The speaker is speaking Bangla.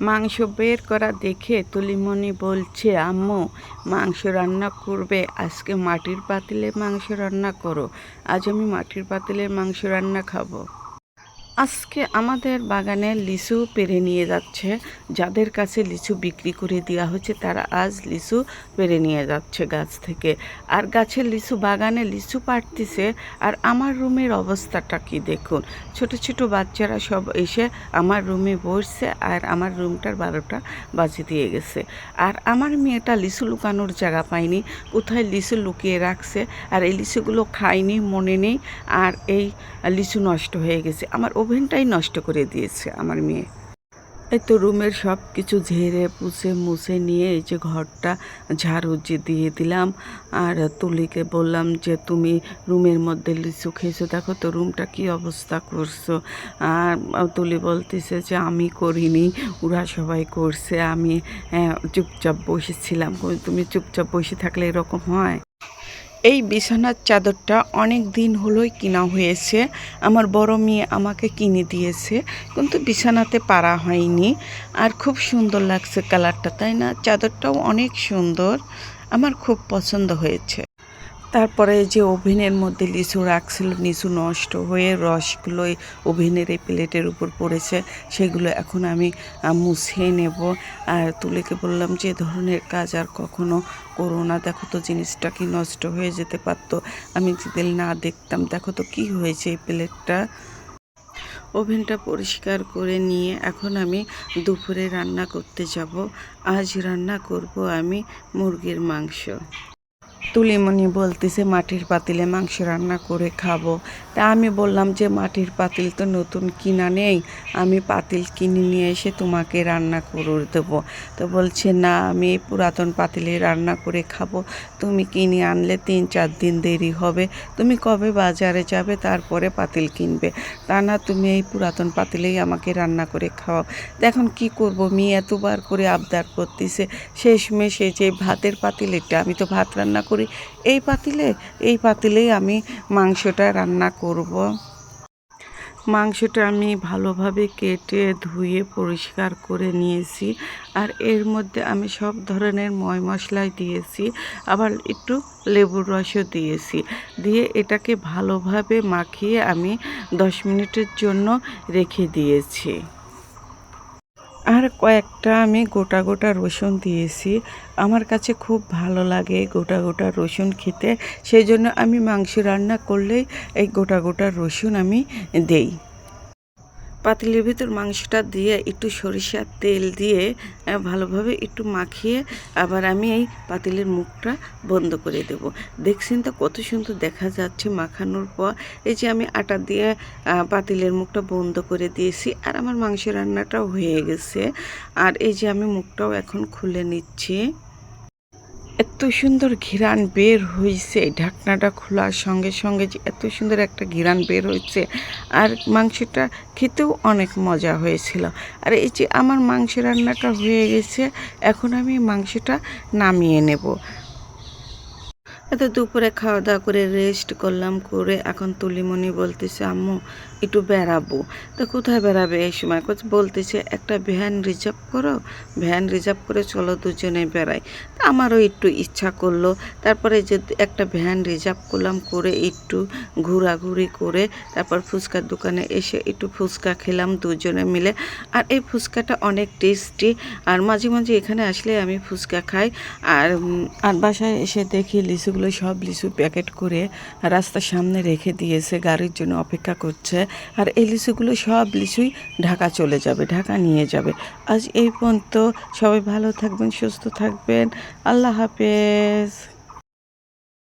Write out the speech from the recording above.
মাংস বের করা দেখে তুলিমণি বলছে, আম্মু মাংস রান্না করবে? আজকে মাটির পাতিলে মাংস রান্না করো। আজ আমি মাটির পাতিলের মাংস রান্না খাবো। আজকে আমাদের বাগানে লিচু পেড়ে নিয়ে যাচ্ছে। যাদের কাছে লিচু বিক্রি করে দেওয়া হচ্ছে তারা আজ লিচু পেড়ে নিয়ে যাচ্ছে গাছ থেকে। আর গাছের লিচু বাগানে লিচু পাড়তেছে। আর আমার রুমের অবস্থাটা কি দেখুন, ছোট ছোট বাচ্চারা সব এসে আমার রুমে বসছে। আর আমার রুমটার 12টা বাজে দিয়ে গেছে। আর আমার মেয়েটা লিচু লুকানোর জায়গা পায়নি, কোথায় লিচু লুকিয়ে রাখছে। আর এই লিচুগুলো খায়নি, মনে নেই। আর এই লিচু নষ্ট হয়ে গেছে, আমার ওভেনটাই নষ্ট করে দিয়েছে আমার মেয়ে। এই তো রুমের সব কিছু ঝেড়ে পুছে মুছে নিয়ে এই যে ঘরটা ঝাড়ু দিয়ে দিলাম। আর তুলিকে বললাম যে তুমি রুমের মধ্যে লিচু খেয়েছো, দেখো তো রুমটা কি অবস্থা করছো। আর তুলি বলতেছে যে আমি করিনি, ওরা সবাই করছে, আমি চুপচাপ বসেছিলাম। তুমি চুপচাপ বসে থাকলে এরকম হয়? এই বিছানার চাদরটা অনেক দিন হলোই কিনা হয়েছে, আমার বড় মেয়ে আমাকে কিনে দিয়েছে, কিন্তু বিছানাতে পারা হয়নি। আর খুব সুন্দর লাগছে কালারটা, তাই না? চাদরটাও অনেক সুন্দর, আমার খুব পছন্দ হয়েছে। তারপরে যে ওভেনের মধ্যে লিচু রাখছিল, লিচু নষ্ট হয়ে রসগুলো ওভেনের এই প্লেটের উপর পড়েছে, সেগুলো এখন আমি মুছিয়ে নেব। আর তুলিকে বললাম যে ধরনের কাজ আর কখনো করো না, দেখো তো জিনিসটা কি নষ্ট হয়ে যেতে পারতো, আমি যদি না দেখতাম। দেখো তো কি হয়েছে এই প্লেটটা। ওভেনটা পরিষ্কার করে নিয়ে এখন আমি দুপুরে রান্না করতে যাব। আজ রান্না করব আমি মুরগির মাংস। তুলিমণি বলতেছে মাটির পাতিলে মাংস রান্না করে খাবো। তা আমি বললাম যে মাটির পাতিল তো নতুন কিনা নেই, আমি পাতিল কিনে নিয়ে এসে তোমাকে রান্না করে দেবো। তো বলছে না, আমি এই পুরাতন পাতিলে রান্না করে খাবো, তুমি কিনে আনলে 3-4 দিন দেরি হবে, তুমি কবে বাজারে যাবে তারপরে পাতিল কিনবে, তা না তুমি এই পুরাতন পাতিলেই আমাকে রান্না করে খাওয়াও। তো এখন কী করবো, মেয়ে এতবার করে আবদার করতেছে। শেষমেশ এই যে ভাতের পাতিল, এটা আমি তো ভাত রান্না করি এই পাতিলেই আমি মাংসটা রান্না করব। মাংসটা আমি ভালোভাবে কেটে ধুয়ে পরিষ্কার করে নিয়েছি। আর এর মধ্যে আমি সব ধরনের মশলাই দিয়েছি, আবার একটু লেবুর রসও দিয়েছি। দিয়ে এটাকে ভালোভাবে মাখিয়ে আমি 10 মিনিটের জন্য রেখে দিয়েছি। আর কয়েকটা আমি গোটা গোটা রসুন দিয়েছি, আমার কাছে খুব ভালো লাগে গোটা গোটা রসুন খেতে, সেই জন্য আমি মাংস রান্না করলেই এই গোটা গোটা রসুন আমি দেই। পাতিলের ভিতর মাংসটা দিয়ে একটু সরিষার তেল দিয়ে ভালোভাবে একটু মাখিয়ে আবার আমি এই পাতিলের মুখটা বন্ধ করে দেব। দেখছেন তো কত সুন্দর দেখা যাচ্ছে মাখানোর পর। এই যে আমি আটা দিয়ে পাতিলের মুখটা বন্ধ করে দিয়েছি, আর আমার মাংস রান্নাটাও হয়ে গেছে। আর এই যে আমি মুখটাও এখন খুলে নিচ্ছি। এত সুন্দর ঘ্রাণ বের হয়েছে, ঢাকনাটা খোলার সঙ্গে সঙ্গে যে এত সুন্দর একটা ঘ্রাণ বের হয়েছে। আর মাংসটা খেতেও অনেক মজা হয়েছিল। আর এই যে আমার মাংস রান্নাটা হয়ে গেছে, এখন আমি মাংসটা নামিয়ে নেব। এত দুপুরে খাওয়া দাওয়া করে রেস্ট করলাম, করে এখন তুলিমণি বলতেছে আম্মু একটু বেড়াবো। তো কোথায় বেড়াবে এই সময়? বলতেছে একটা ভ্যান রিজার্ভ করো, ভ্যান রিজার্ভ করে চলো দুজনে বেড়াই। তা আমারও একটু ইচ্ছা করলো। তারপরে যে একটা ভ্যান রিজার্ভ করলাম, করে একটু ঘোরাঘুরি করে তারপর ফুচকার দোকানে এসে একটু ফুচকা খেলাম দুজনে মিলে। আর এই ফুচকাটা অনেক টেস্টি, আর মাঝে মাঝে এখানে আসলে আমি ফুচকা খাই। আর বাসায় এসে দেখি লিচুগুলো সব লিচু প্যাকেট করে রাস্তার সামনে রেখে দিয়েছে, গাড়ির জন্য অপেক্ষা করছে। আর এই লিচুগুলো সব লিচুই ঢাকা চলে যাবে, ঢাকা নিয়ে যাবে। আজ এই পর্যন্ত, সবাই ভালো থাকবেন, সুস্থ থাকবেন, আল্লাহ হাফেজ।